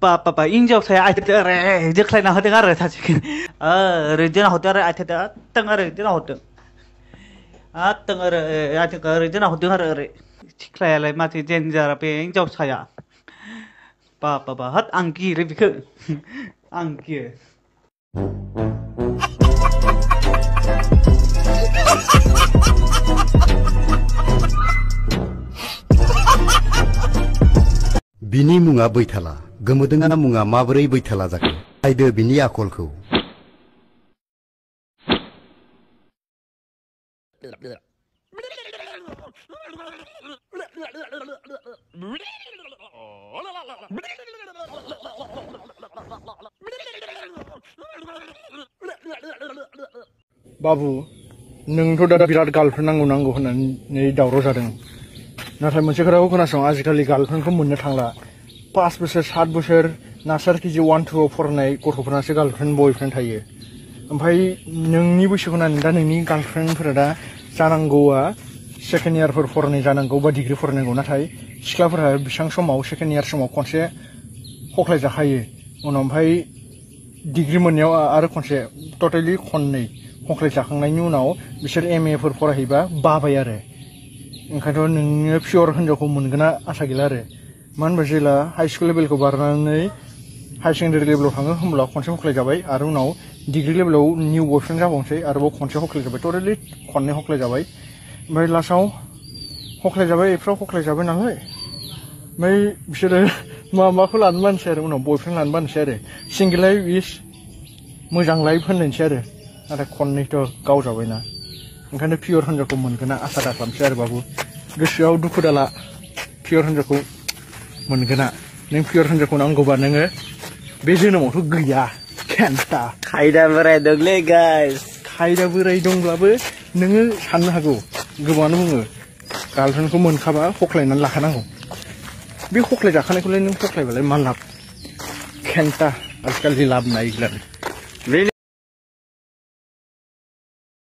Papa हिन्जावसाया आइथेदो ओरै जोख्लायना होदों आरो सासेखौ ओरै जोना हरदों आरो आइथेदो आत्थों ओरै जोना हरदों आत्थों ओरै आइथेंखौ ओरै जोना हरदों आरो ओरै सिख्लायालाय माथो देन्जार बे हिन्जावसाया बाबा हात आं गियो बेखौ आं गियो बिनि मुङा बैथाला गोमोदोंना मुङा माबोरै बैथाला जाखो नायदो बिनि आखलखौ बाबु नोंथ' दा बिराद गार्लफ्रेन्ड नांगौ होननानै दावराव जादों नाथाय मोनसे खोथाखौ खोनासं आजिखालि गार्लफ्रेन्डखौ मोननो थांला 5 बोसोर 7 बोसोर नार्सारि केजि 1 2 आव फरायनाय गथ'फोरनासो गार्लफ्रेन्ड बयफ्रेन्ड थायो ओमफ्राय नोंनि बैसोखौ नायनानै दा नोंनि गार्लफ्रेन्डफोरा दा जानांगौआ सेकेन्ड इयारफोर फरायनाय जानांगौ बा डिग्री फरायनांगौ नाथाय सिख्लाफोरा बेसेबां समाव सेकेन्ड इयार समाव खनसे हख्लाय जाखायो उनाव ओमफ्राय डिग्री मोननायाव आरो खनसे टटेलि खननै हख्लाय जाखांनायनि उनाव बिसोर MA फोर फरायहैबा बाबाय आरो ओंखायनोथ' नोङो पियर हिन्जावखौ मोनगोना आसा गैला आरो मानो होनबा जेला हाई स्कुल लेभेलखौ बारनानै हाई सेकेन्डारि लेभेलाव थाङो होमब्ला खनसे हख्लाय जाबाय आरो उनाव डिग्री लेभेलाव निउ बयफ्रेन्ड जाबावनोसै आरोबाव खनसे हख्लाय जाबाय टटेलि खननै हख्लाय जाबाय ओमफ्राय लास्टआव हख्लाय जाबाय एफ्राव हख्लाय जाबाय नालाय ओमफ्राय बिसोरो माबाखौ लानो बानोसै आरो उनाव बयफ्रेन्ड लानो बानोसै आरो सिंगेल लाइफ इज मोजां लाइफ होननायसै आरो नाथाय खननैथ' गावजाबायना ओंखायनो पियर हिन्जावखौ मोनगोना आसा दा खालामसै आरो बाबु गोसोआव दुखु दाला पियर हिन्जावखौ मोनगोना नों पियर हिन्जावखौ नांगौबा नोङो बे जोनोमावथ' गैया केन्टा खायदा बोराय दंलै गाइस खायदा बोराय दंब्लाबो नोङो साननो हागौ गोबाङानो बुङो गार्लफ्रेन्डखौ मोनखाबा हख्लायनानै लाखानांगौ बे हख्लाय जाखानायखौलाय नों हख्लायबालाय मा लाब केन्टा आजिखालि लाब नायग्ला